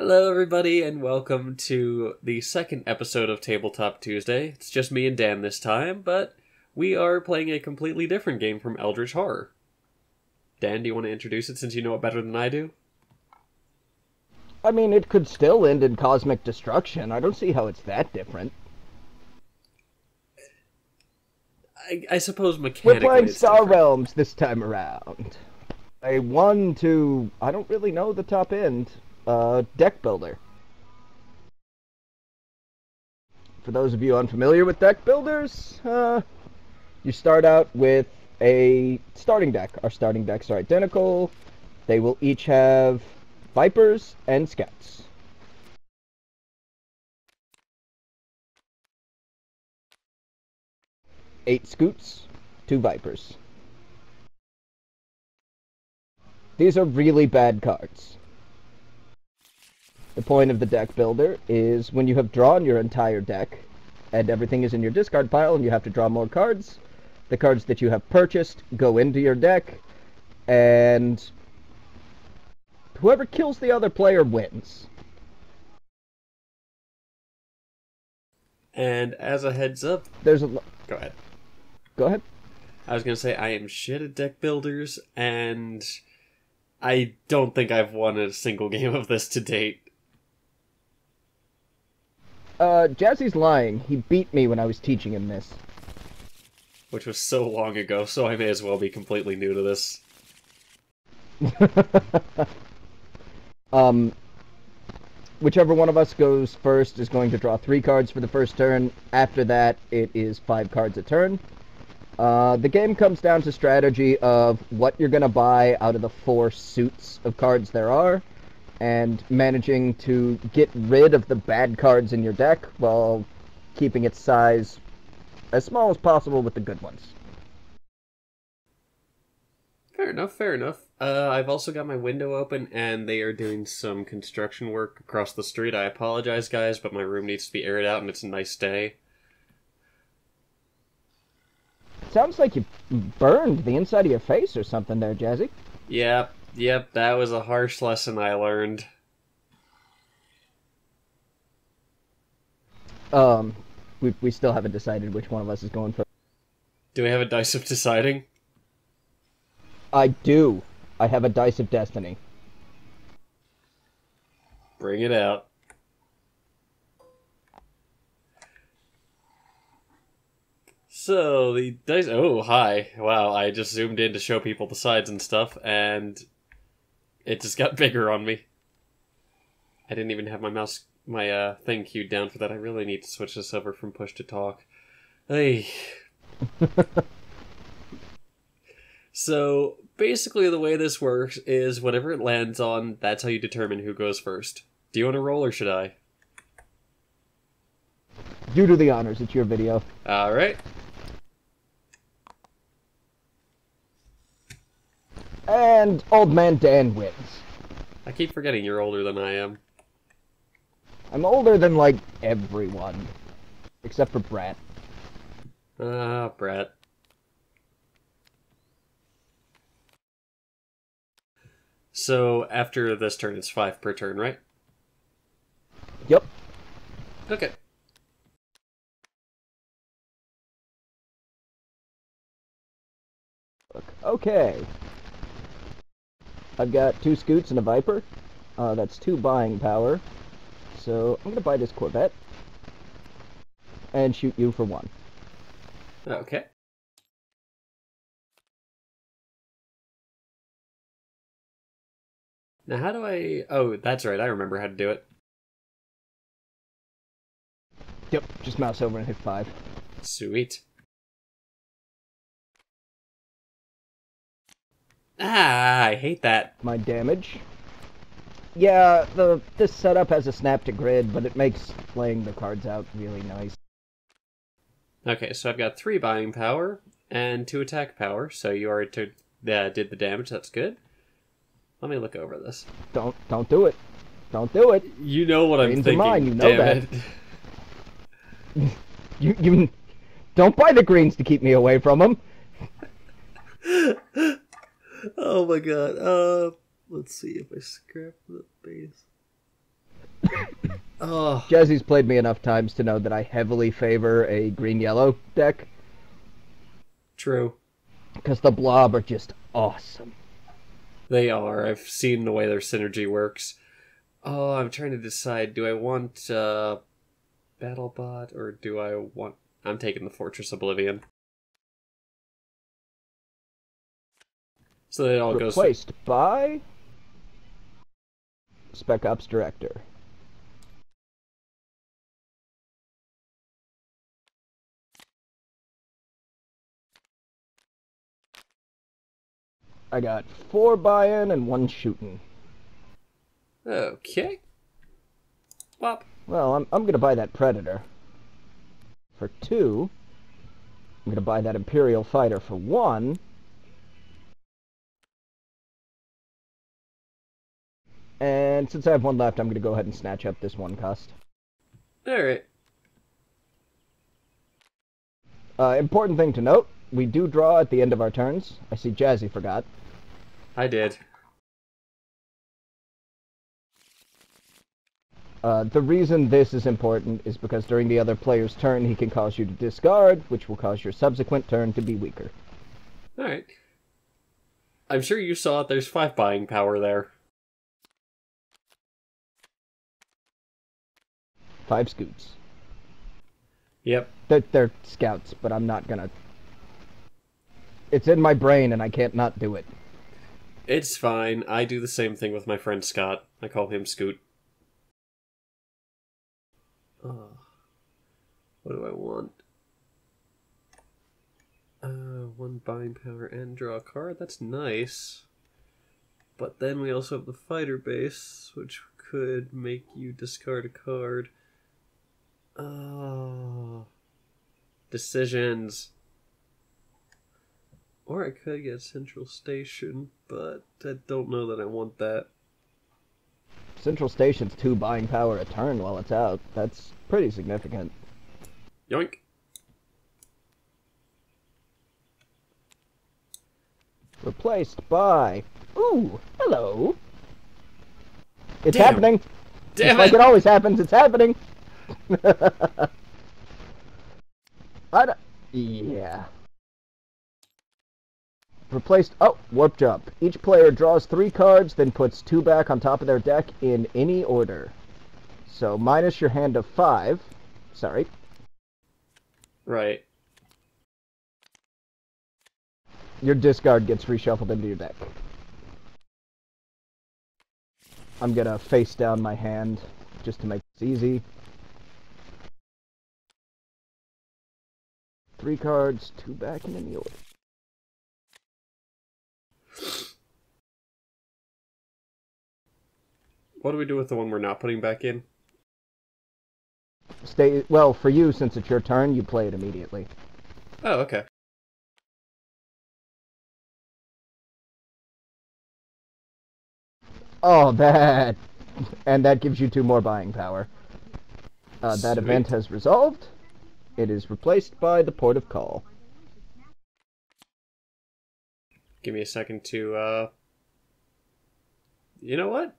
Hello, everybody, and welcome to the second episode of Tabletop Tuesday. It's just me and Dan this time, but we are playing a completely different game from Eldritch Horror. Dan, do you want to introduce it since you know it better than I do? I mean, it could still end in cosmic destruction. I don't see how it's that different. I suppose mechanically We're playing it's Star different. Realms this time around. A 1 to, I don't really know the top end, deck builder. For those of you unfamiliar with deck builders, you start out with a starting deck. Our starting decks are identical. They will each have Vipers and Scouts. Eight Scoots, 2 Vipers. These are really bad cards. The point of the deck builder is when you have drawn your entire deck and everything is in your discard pile and you have to draw more cards, the cards that you have purchased go into your deck, and whoever kills the other player wins. And as a heads up... There's a... Go ahead. Go ahead. I was going to say I am shit at deck builders, and I don't think I've won a single game of this to date. Jazzy's lying. He beat me when I was teaching him this. Which was so long ago, so I may as well be completely new to this. Whichever one of us goes first is going to draw 3 cards for the first turn. After that, it is 5 cards a turn. The game comes down to strategy of what you're going to buy out of the 4 suits of cards there are, and managing to get rid of the bad cards in your deck while keeping its size as small as possible with the good ones. Fair enough, fair enough. I've also got my window open, and they are doing some construction work across the street. I apologize, guys, but my room needs to be aired out, and it's a nice day. Sounds like you burned the inside of your face or something there, Jazzy. Yep, that was a harsh lesson I learned. We still haven't decided which one of us is going first. Do we have a dice of deciding? I do. I have a Dice of Destiny. Bring it out. So, the dice... Oh, hi. Wow, I just zoomed in to show people the sides and stuff, and it just got bigger on me. I didn't even have my thing queued down for that. I really need to switch this over from push to talk. Hey. So, basically the way this works is whatever it lands on, that's how you determine who goes first. Do you want to roll, or should I? You do the honors. It's your video. Alright. And Old Man Dan wins. I keep forgetting you're older than I am. I'm older than, like, everyone. Except for Brett. Brett. So, after this turn, it's 5 per turn, right? Yep. Okay. Okay. I've got 2 Scoots and a Viper. That's 2 buying power. So I'm gonna buy this Corvette. And shoot you for 1. Okay. Now how do I... Oh, that's right, I remember how to do it. Yep, just mouse over and hit 5. Sweet. I hate that. My damage. Yeah, this setup has a snap to grid, but it makes playing the cards out really nice. Okay, so I've got 3 buying power and 2 attack power, so you already did the damage, that's good. Let me look over this. Don't do it. Don't do it. You know what I'm Greens are thinking, mine, you know damn that. You don't buy the greens to keep me away from them. Oh my god. Let's see if I scrap the base. Oh, Jazzy's played me enough times to know that I heavily favor a green-yellow deck, true. because the blob are just awesome. They are. I've seen the way their synergy works. Oh, I'm trying to decide. Do I want BattleBot or do I want... I'm taking the Fortress Oblivion. So it all goes... Replaced by Spec Ops Director. I got 4 buy-in and 1 shooting. Okay. Bop. Well, I'm gonna buy that Predator for 2. I'm gonna buy that Imperial Fighter for 1. And since I have 1 left, I'm gonna go ahead and snatch up this 1 cost. Alright. Important thing to note, we do draw at the end of our turns. I see Jazzy forgot. I did. The reason this is important is because during the other player's turn, he can cause you to discard, which will cause your subsequent turn to be weaker. Alright. I'm sure you saw it. There's 5 buying power there. 5 scoots. Yep. They're scouts, but I'm not gonna... It's in my brain, and I can't not do it. It's fine. I do the same thing with my friend Scott. I call him Scoot. Oh. What do I want? 1 buying power and draw a card. That's nice. But then we also have the fighter base, which could make you discard a card. Oh. Decisions. Or I could get Central Station, but I don't know that I want that. Central Station's 2 buying power a turn while it's out. That's pretty significant. Yoink. Replaced by... Ooh, hello. It's Damn. happening. Damn Just it! like it always happens, it's happening. Yeah. Replaced... Oh, warp jump. Each player draws 3 cards, then puts 2 back on top of their deck in any order. So minus your hand of 5. Sorry. Right. Your discard gets reshuffled into your deck. I'm gonna face down my hand just to make this easy. 3 cards, 2 back in any order. What do we do with the one we're not putting back in? Stay... Well, for you, since it's your turn, you play it immediately. Oh, okay. Oh, that... And that gives you 2 more buying power. That Sweet. event has resolved. It is replaced by the Port of Call. Give me a second to, You know what?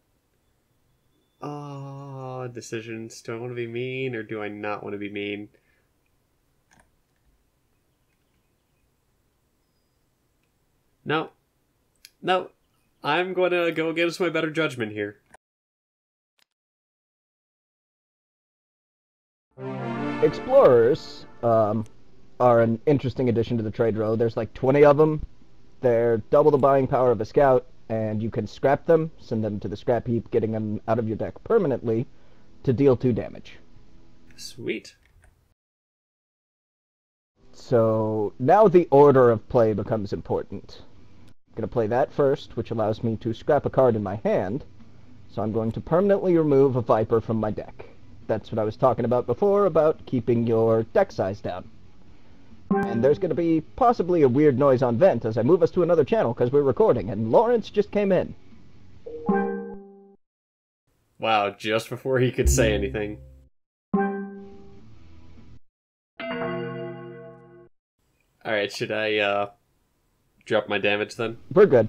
Decisions. Do I want to be mean or do I not want to be mean? No. No. I'm going to go against my better judgment here. Explorers are an interesting addition to the trade row. There's like 20 of them. They're double the buying power of a scout, and you can scrap them, send them to the scrap heap, getting them out of your deck permanently to deal 2 damage. Sweet. So now the order of play becomes important. I'm going to play that first, which allows me to scrap a card in my hand. So I'm going to permanently remove a Viper from my deck. That's what I was talking about before, about keeping your deck size down. And there's going to be possibly a weird noise on vent as I move us to another channel because we're recording, and Lawrence just came in. Wow, just before he could say anything. Alright, should I, drop my damage then? We're good.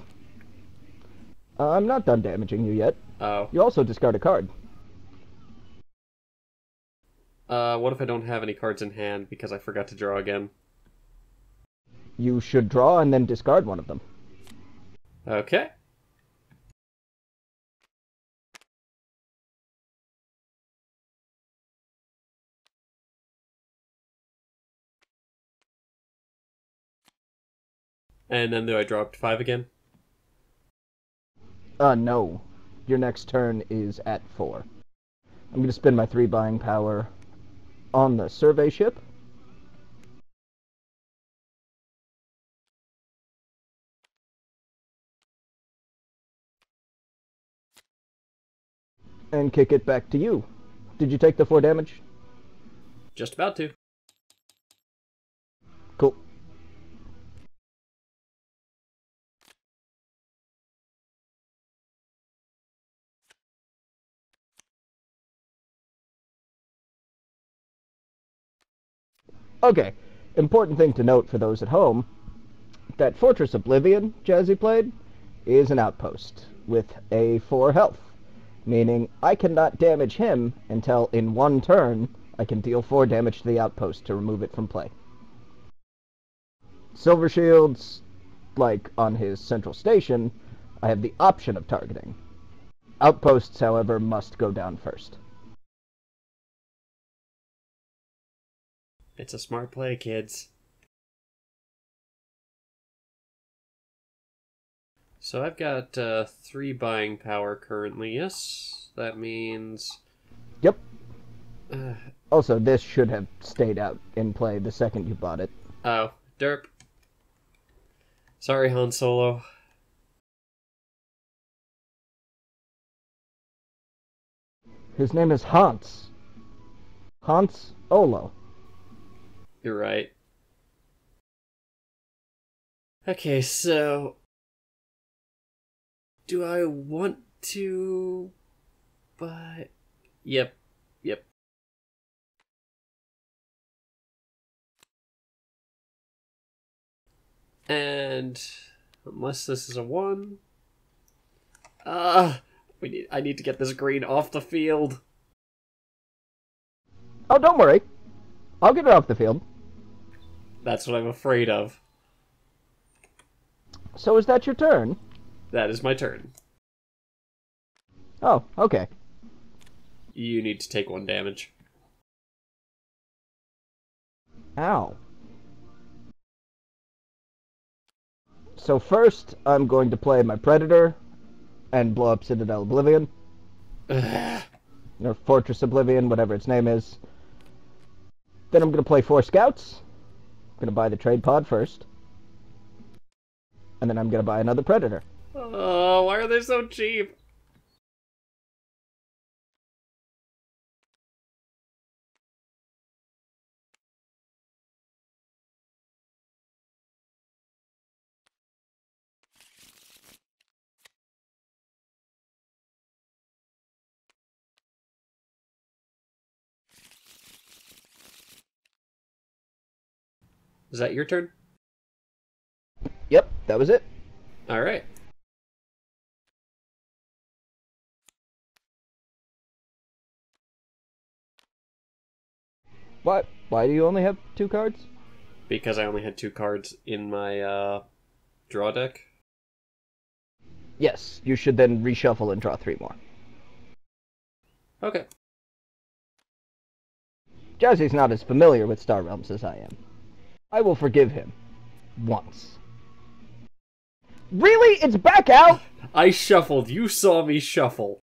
I'm not done damaging you yet. Oh. You also discard a card. What if I don't have any cards in hand because I forgot to draw again? You should draw and then discard one of them. Okay. And then do I draw up to 5 again? No. Your next turn is at 4. I'm going to spend my 3 buying power on the survey ship. And kick it back to you. Did you take the 4 damage? Just about to. Cool. Okay, important thing to note for those at home, that Fortress Oblivion Jazzy played is an outpost with a 4 health, meaning I cannot damage him until in 1 turn I can deal 4 damage to the outpost to remove it from play. Silver Shields, like on his central station, I have the option of targeting. Outposts, however, must go down first. It's a smart play, kids. So I've got 3 buying power currently, yes? That means... Yep. Also, this should have stayed out in play the second you bought it. Oh, derp. Sorry, Han Solo. His name is Hans. Hans Olo. You're right. Okay, so... do I want to... buy... Yep. And... unless this is a 1... I need to get this green off the field. Oh, don't worry. I'll get it off the field. That's what I'm afraid of. So is that your turn? That is my turn. Oh, okay. You need to take 1 damage. Ow. So first, I'm going to play my Predator and blow up Citadel Oblivion. Or Fortress Oblivion, whatever its name is. Then I'm going to play 4 Scouts. I'm going to buy the trade pod first. And then I'm going to buy another Predator. Oh, why are they so cheap? Is that your turn? Yep, that was it. Alright. Why do you only have 2 cards? Because I only had 2 cards in my draw deck. Yes, you should then reshuffle and draw 3 more. Okay. Jazzy's not as familiar with Star Realms as I am. I will forgive him. Once. Really? It's back out? I shuffled. You saw me shuffle.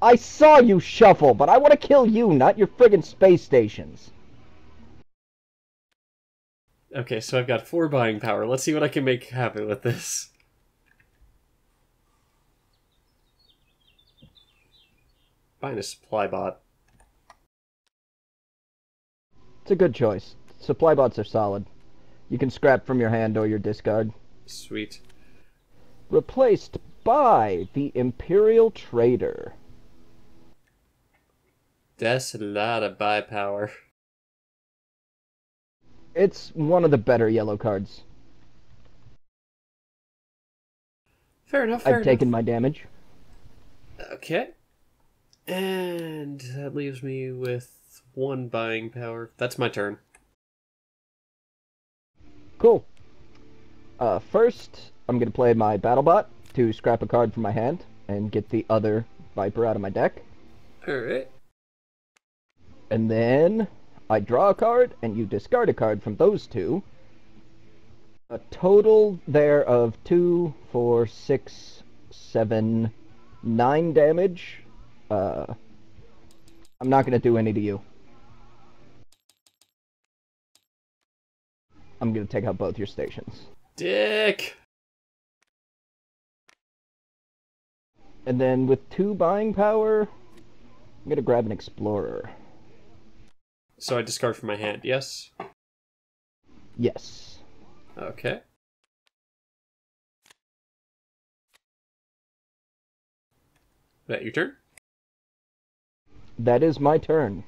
I saw you shuffle, but I want to kill you, not your friggin' space stations. Okay, so I've got 4 buying power. Let's see what I can make happen with this. Buying a supply bot. It's a good choice. Supply bots are solid. You can scrap from your hand or your discard. Sweet. Replaced by the Imperial Trader. That's a lot of buy power. It's one of the better yellow cards. Fair enough, I've taken my damage. Okay. And that leaves me with 1 buying power. That's my turn. Cool. First, I'm going to play my BattleBot to scrap a card from my hand and get the other Viper out of my deck. Alright. And then I draw a card, and you discard a card from those two. A total there of 2, 4, 6, 7, 9 damage. I'm not going to do any to you. I'm going to take out both your stations. Dick! And then with 2 buying power, I'm going to grab an Explorer. So I discard from my hand, yes? Yes. Okay. That your turn? That is my turn.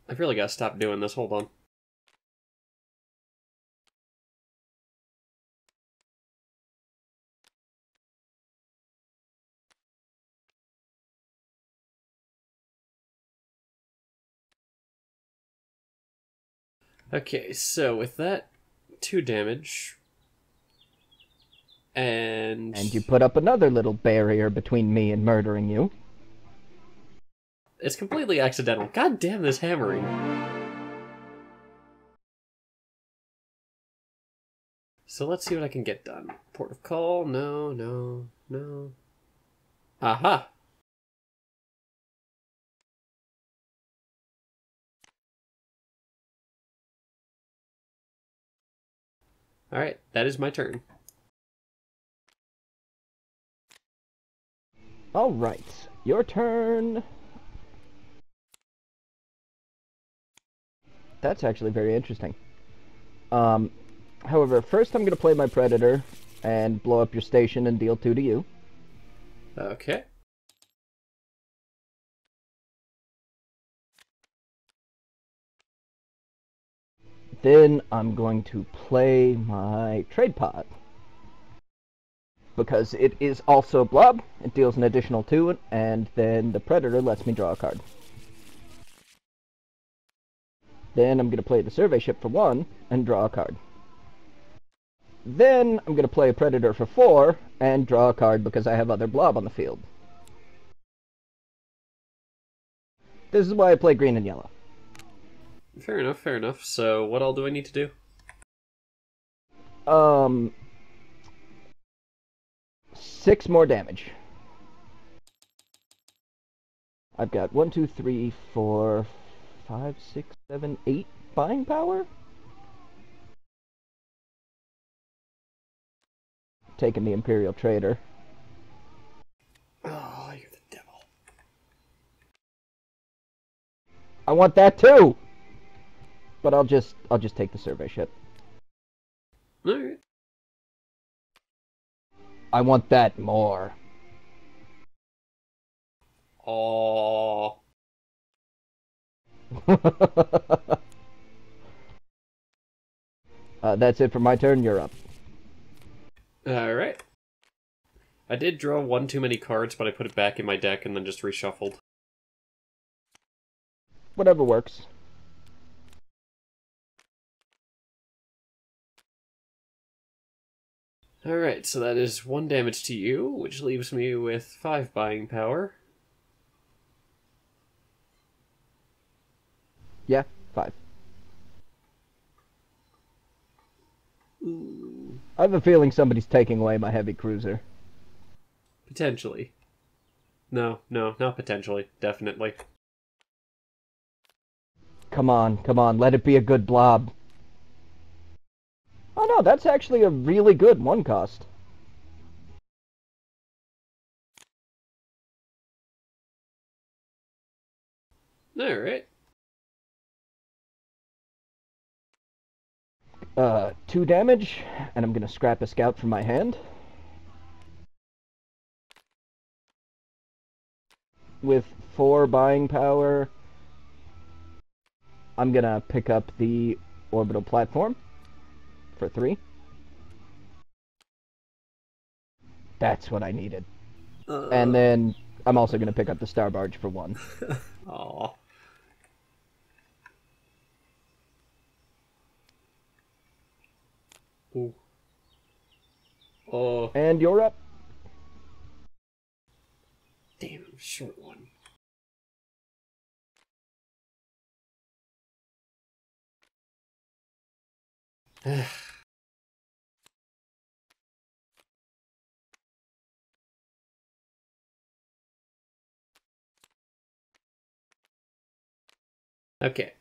I've really got to stop doing this. Hold on. Okay, so with that, 2 damage. And you put up another little barrier between me and murdering you. It's completely accidental. God damn this hammering. So let's see what I can get done. Port of call? No, no, no. Aha! Alright, that is my turn. Alright, your turn. That's actually very interesting. However, first I'm going to play my Predator and blow up your station and deal 2 to you. Okay. Then I'm going to play my Trade Pod. Because it is also a blob, it deals an additional 2, and then the Predator lets me draw a card. Then I'm going to play the Survey Ship for 1 and draw a card. Then I'm going to play a Predator for 4 and draw a card because I have other blob on the field. This is why I play green and yellow. Fair enough, fair enough. So what all do I need to do? 6 more damage. I've got 1, 2, 3, 4, 5, 6, 7, 8 buying power? Taking the Imperial Trader. Oh, you're the devil. I want that too! But I'll just take the Survey Ship. Alright. I want that more. Aww. That's it for my turn. You're up. Alright. I did draw 1 too many cards, but I put it back in my deck and then just reshuffled. Whatever works. Alright, so that is 1 damage to you, which leaves me with 5 buying power. Yeah, 5. Ooh. I have a feeling somebody's taking away my heavy cruiser. Potentially. No, not potentially. Definitely. Come on, let it be a good blob. Oh no, that's actually a really good 1 cost. Alright. 2 damage, and I'm gonna scrap a scout from my hand. With 4 buying power, I'm gonna pick up the orbital platform for 3. That's what I needed. And then I'm also going to pick up the Star Barge for 1. Aw. Ooh. Oh. And you're up. Damn, short one. Okay.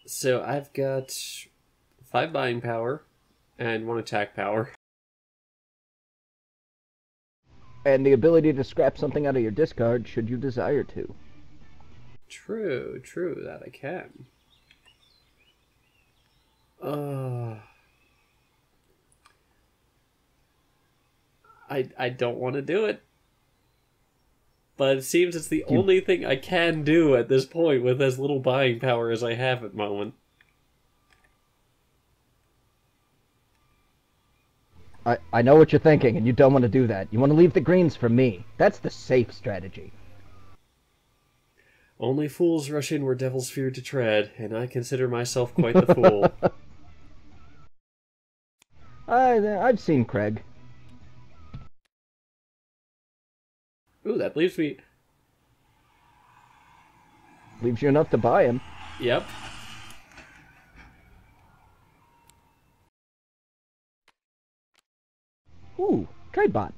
So I've got 5 buying power and 1 attack power. And the ability to scrap something out of your discard should you desire to. True, that I can. I don't want to do it. But it seems it's the only thing I can do at this point with as little buying power as I have at the moment. I know what you're thinking, and you don't want to do that. You want to leave the greens for me. That's the safe strategy. Only fools rush in where devils fear to tread, and I consider myself quite the fool. I've seen Craig. Ooh, that leaves me... Leaves you enough to buy him. Yep. Ooh, trade bot.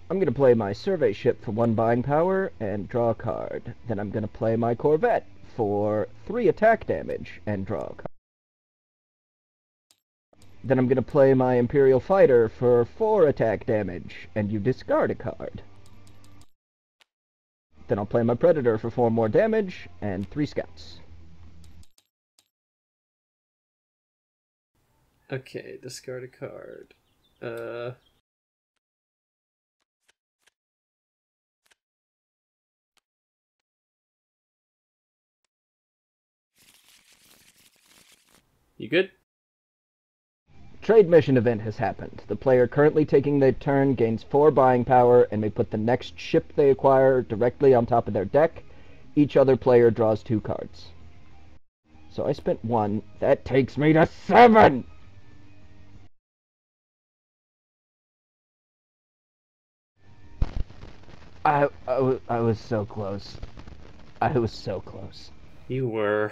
I'm going to play my survey ship for 1 buying power and draw a card. Then I'm going to play my Corvette for 3 attack damage and draw a card. Then I'm going to play my Imperial Fighter for 4 attack damage, and you discard a card. Then I'll play my Predator for 4 more damage, and 3 scouts. Okay, discard a card. You good? Trade mission event has happened. The player currently taking their turn gains 4 buying power and may put the next ship they acquire directly on top of their deck. Each other player draws 2 cards. So I spent 1. That takes me to 7! I was so close. I was so close. You were.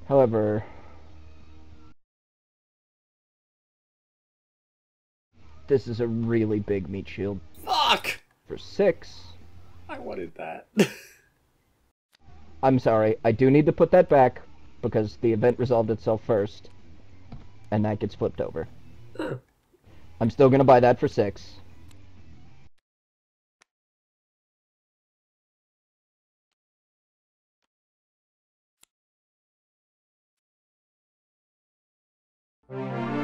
However, this is a really big meat shield. Fuck! For 6. I wanted that. I'm sorry, I do need to put that back, because the event resolved itself first, and that gets flipped over. Oh. I'm still gonna buy that for 6.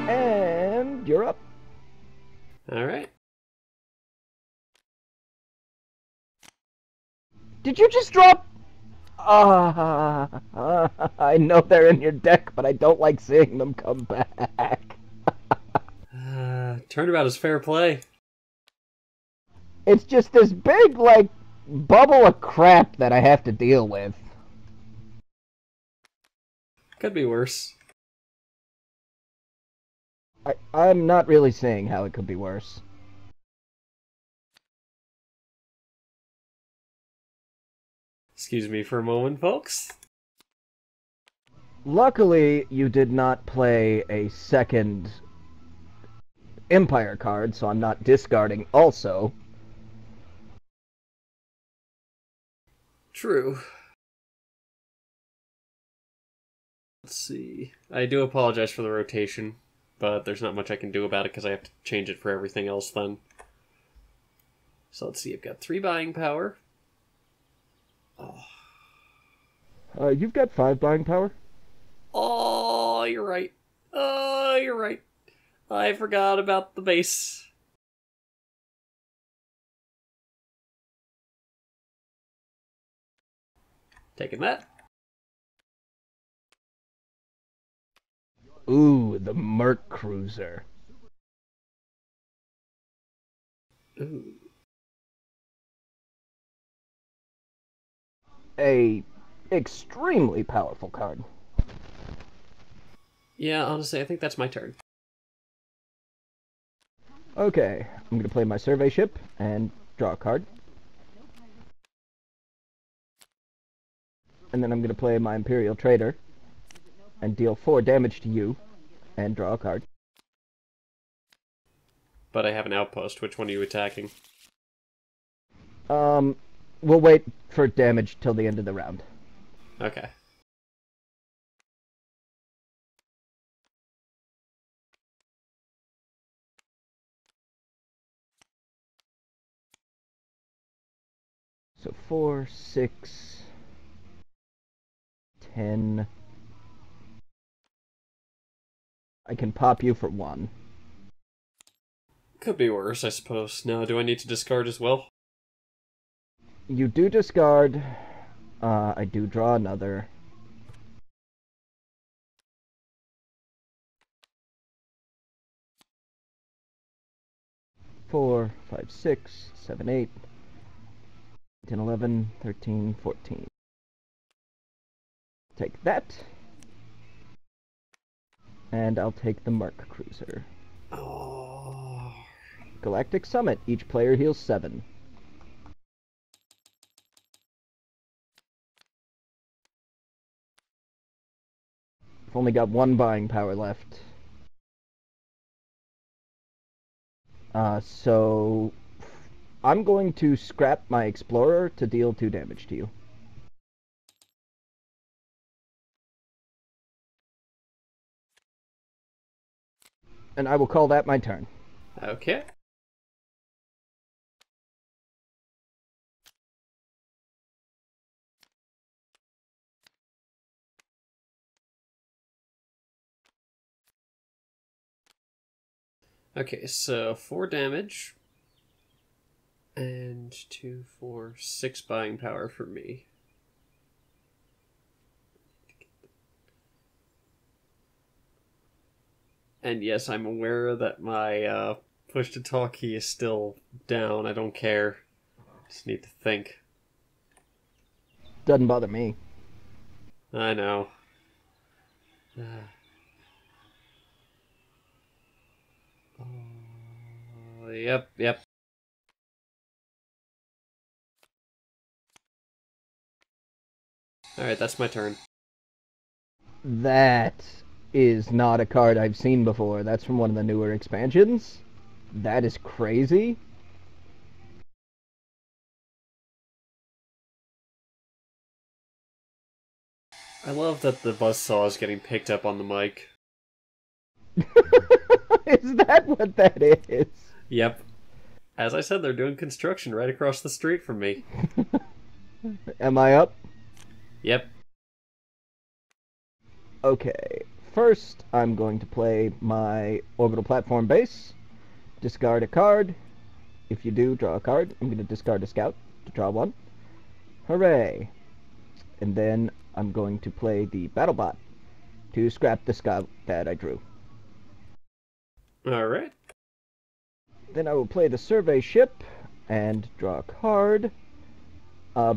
And you're up. Alright. Did you just drop? I know they're in your deck, but I don't like seeing them come back. Turnabout is fair play. It's just this big, like, bubble of crap that I have to deal with. Could be worse. I'm not really seeing how it could be worse. Excuse me for a moment, folks. Luckily, you did not play a second Empire card, so I'm not discarding also. True. Let's see. I do apologize for the rotation, but there's not much I can do about it because I have to change it for everything else then. So let's see, I've got 3 buying power. Oh. You've got 5 buying power? Oh, you're right. Oh, you're right. I forgot about the base. Taking that. Ooh, the Merc Cruiser. Ooh. A extremely powerful card. Yeah, honestly, I think that's my turn. Okay, I'm gonna play my survey ship and draw a card. And then I'm gonna play my Imperial Trader and deal 4 damage to you and draw a card. But I have an outpost. Which one are you attacking? We'll wait for damage till the end of the round. Okay. So 4, 6, 10. I can pop you for 1. Could be worse, I suppose. Now, do I need to discard as well? You do discard. I do draw another. Four, 5, 6, 7, 8, 10, 11, 13, 14. Take that. And I'll take the Merc Cruiser. Oh. Galactic Summit. Each player heals 7. I've only got 1 buying power left. So I'm going to scrap my Explorer to deal 2 damage to you. And I will call that my turn. Okay. Okay, so 4 damage. And 2, 4, 6 buying power for me. And yes, I'm aware that my push to talk key is still down. I don't care. Just need to think. Doesn't bother me. I know. Yep. Alright, that's my turn. That is not a card I've seen before. That's from one of the newer expansions. That is crazy. I love that the buzzsaw is getting picked up on the mic. Is that what that is? Yep. As I said, they're doing construction right across the street from me. Am I up? Yep. Okay. First, I'm going to play my orbital platform base. Discard a card. If you do, draw a card. I'm going to discard a scout to draw 1. Hooray! And then I'm going to play the BattleBot to scrap the scout that I drew. Alright. Then I will play the survey ship and draw a card.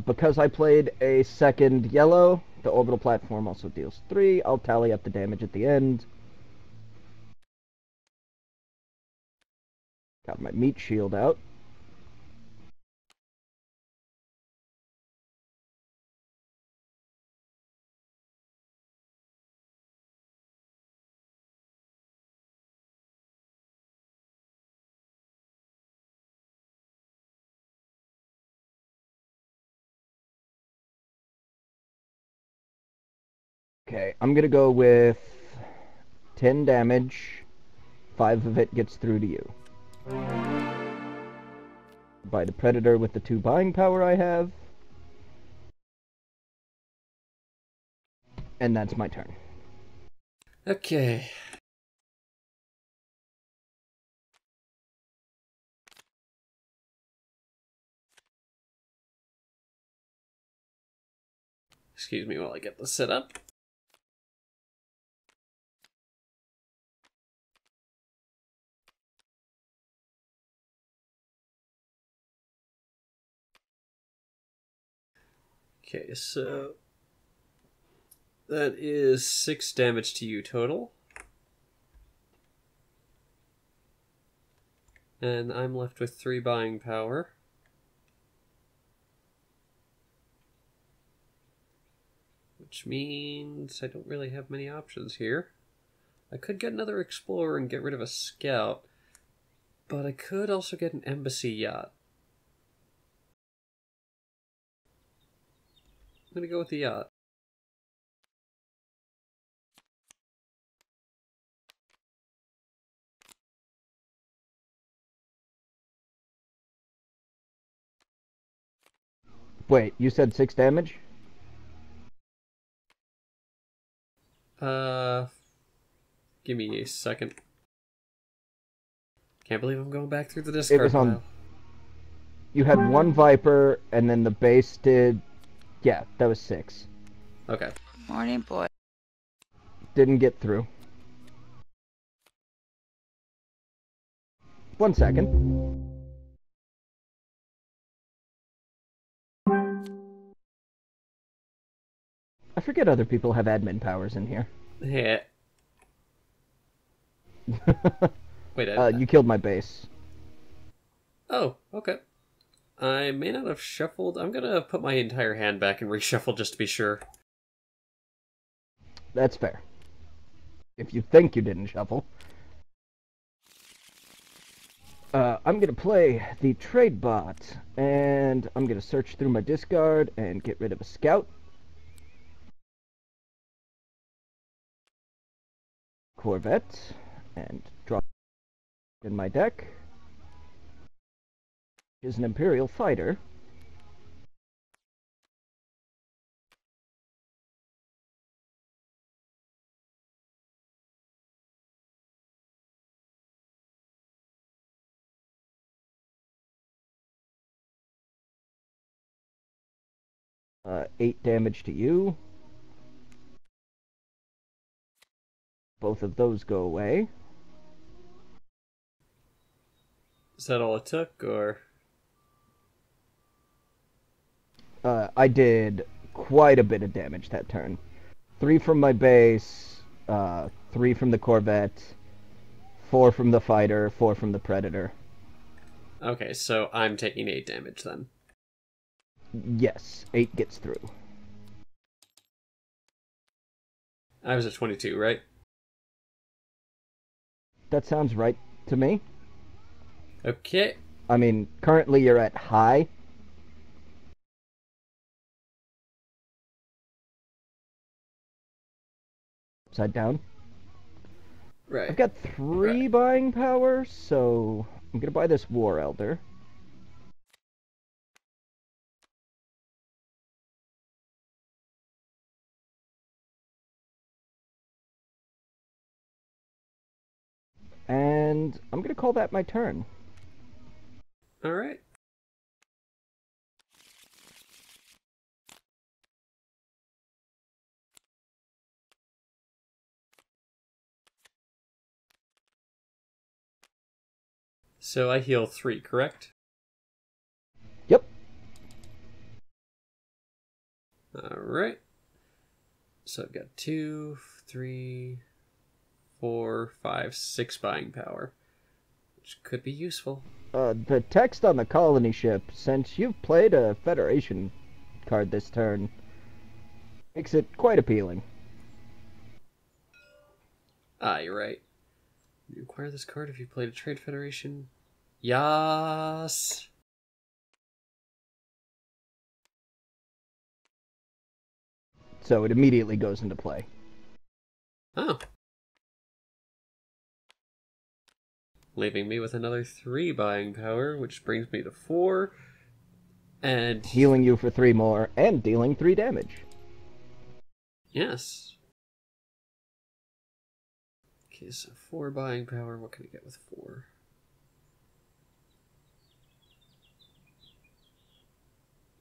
Because I played a second yellow, the orbital platform also deals 3. I'll tally up the damage at the end. Got my meat shield out. Okay, I'm gonna go with 10 damage. 5 of it gets through to you. By the Predator with the 2 buying power I have. And that's my turn. Okay. Excuse me while I get this set up. Okay, so that is 6 damage to you total. And I'm left with 3 buying power. Which means I don't really have many options here. I could get another explorer and get rid of a scout, but I could also get an embassy yacht. I'm gonna go with the yacht. Wait, you said 6 damage? Give me a second. Can't believe I'm going back through the It discard was on... pile. You had 1 Viper, and then the base did... Yeah, that was 6. Okay. Morning, boy. Didn't get through. 1 second. I forget other people have admin powers in here. Yeah. Wait, You killed my base. Oh, okay. I may not have shuffled. I'm gonna put my entire hand back and reshuffle just to be sure. That's fair. If you think you didn't shuffle. I'm gonna play the trade bot, and I'm gonna search through my discard and get rid of a scout. Corvette, and drop in my deck. Is an Imperial fighter. Uh, 8 damage to you. Both of those go away. Is that all it took, or? I did quite a bit of damage that turn. 3 from my base, 3 from the Corvette, 4 from the fighter, 4 from the Predator. Okay, so I'm taking 8 damage then. Yes, 8 gets through. I was at 22, right? That sounds right to me. Okay. I mean, currently you're at high. Upside down. Right. I've got 3 buying power, so I'm gonna buy this War Elder. And I'm gonna call that my turn. Alright. So I heal 3, correct? Yep. Alright. So I've got 2, 3, 4, 5, 6 buying power. Which could be useful. The text on the colony ship, since you've played a Federation card this turn, makes it quite appealing. Ah, you're right. You acquire this card if you played a Trade Federation. Yas! So it immediately goes into play. Oh. Leaving me with another 3 buying power, which brings me to 4. And Healing you for 3 more, and dealing 3 damage. yes. Okay, so 4 buying power. What can I get with 4?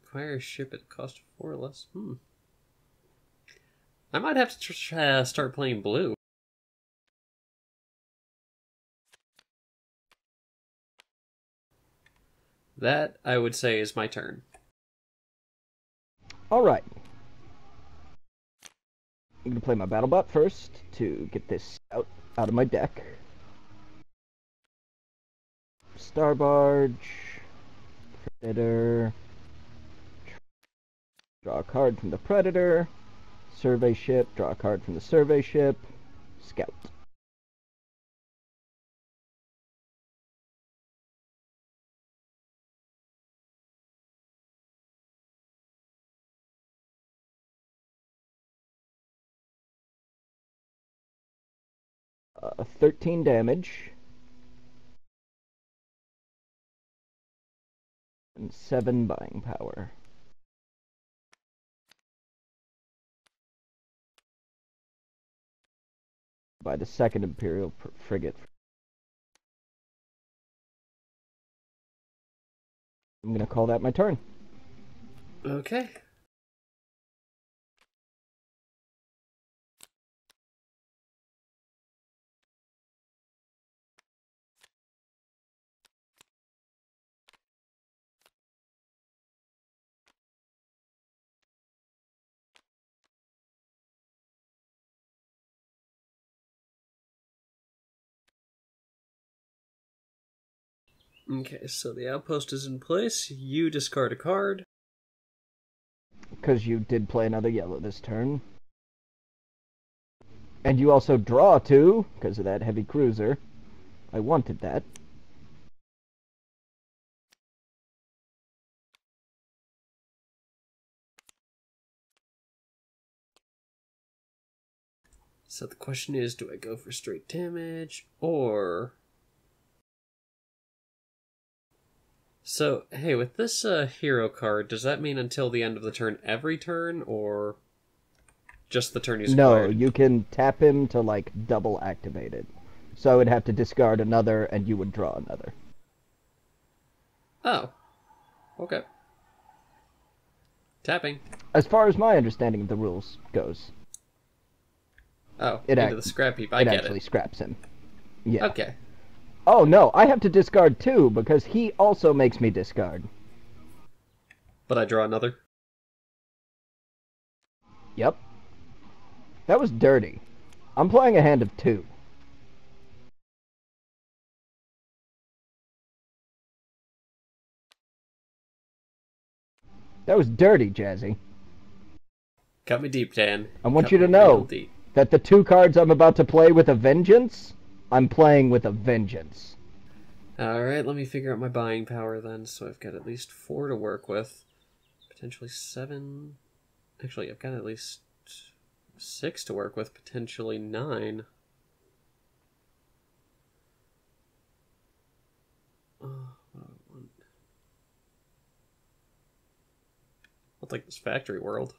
Acquire a ship at cost of 4 or less. I might have to start playing blue. That, I would say, is my turn. Alright. I'm going to play my BattleBot first to get this out of my deck. Star Barge, Predator, draw a card from the Predator, Survey Ship, draw a card from the Survey Ship, Scout. Uh, 13 damage. And 7 buying power. By the second Imperial frigate. I'm gonna call that my turn. Okay. Okay, so the outpost is in place. You discard a card. Because you did play another yellow this turn. And you also draw 2, because of that heavy cruiser. I wanted that. So the question is, do I go for straight damage, or... So, hey, with this hero card, does that mean until the end of the turn every turn, or just the turn he's acquired? No, you can tap him to, like, double activate it. So I would have to discard another, and you would draw another. Oh. Okay. Tapping. As far as my understanding of the rules goes. Oh, into the scrap heap. I get it. It actually scraps him. Yeah. Okay. Oh, no, I have to discard 2, because he also makes me discard. But I draw another? Yep. That was dirty. I'm playing a hand of 2. That was dirty, Jazzy. Cut me deep, Dan. I want you to know deep. that the 2 cards I'm about to play with a vengeance, I'm playing with a vengeance. Alright, let me figure out my buying power then. So I've got at least 4 to work with. Potentially 7. Actually, I've got at least 6 to work with. Potentially 9. What do I want? I'll take this factory world.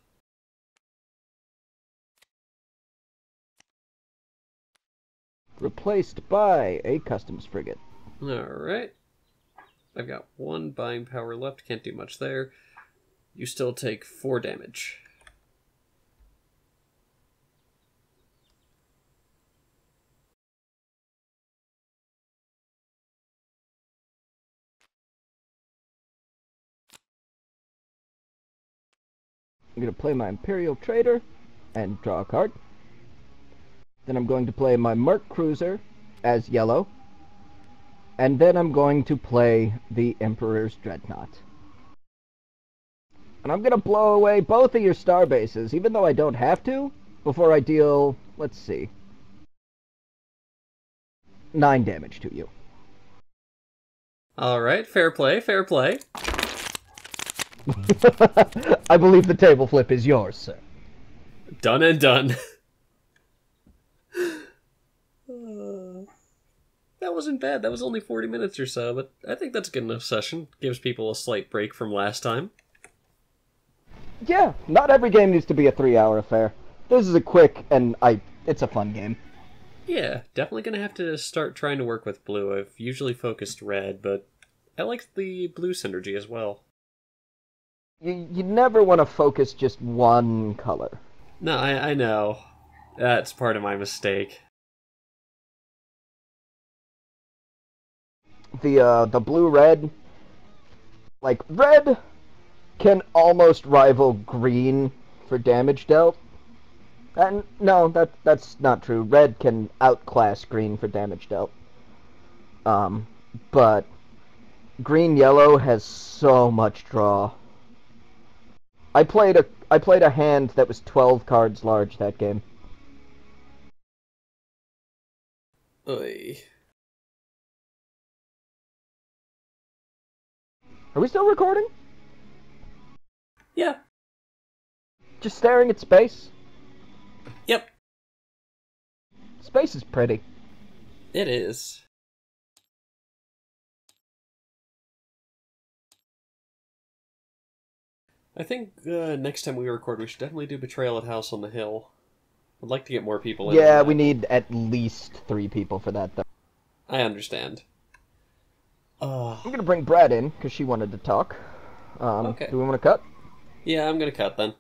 Replaced by a customs frigate. Alright. I've got 1 buying power left. Can't do much there. You still take 4 damage. I'm going to play my Imperial Trader and draw a card. Then I'm going to play my Merc Cruiser as yellow. And then I'm going to play the Emperor's Dreadnought. And I'm going to blow away both of your star bases, even though I don't have to, before I deal, let's see, 9 damage to you. Alright, fair play, fair play. I believe the table flip is yours, sir. Done and done. That wasn't bad. That was only 40 minutes or so, but I think that's a good enough session. Gives people a slight break from last time. Yeah, not every game needs to be a 3-hour affair. This is a quick, and it's a fun game. Yeah, definitely gonna have to start trying to work with blue. I've usually focused red, but I like the blue synergy as well. You never want to focus just one color. No, I know. That's part of my mistake. The blue-red, like, red can almost rival green for damage dealt. And no, that's not true. Red can outclass green for damage dealt. But green-yellow has so much draw. I played a hand that was 12 cards large that game. Oy. Are we still recording? Yeah. Just staring at space? Yep. Space is pretty. It is. I think next time we record, we should definitely do Betrayal at House on the Hill. I'd like to get more people in. Yeah, we need at least 3 people for that, though. I understand. I'm gonna bring Brad in, because she wanted to talk. Okay. Do we want to cut? Yeah, I'm gonna cut then.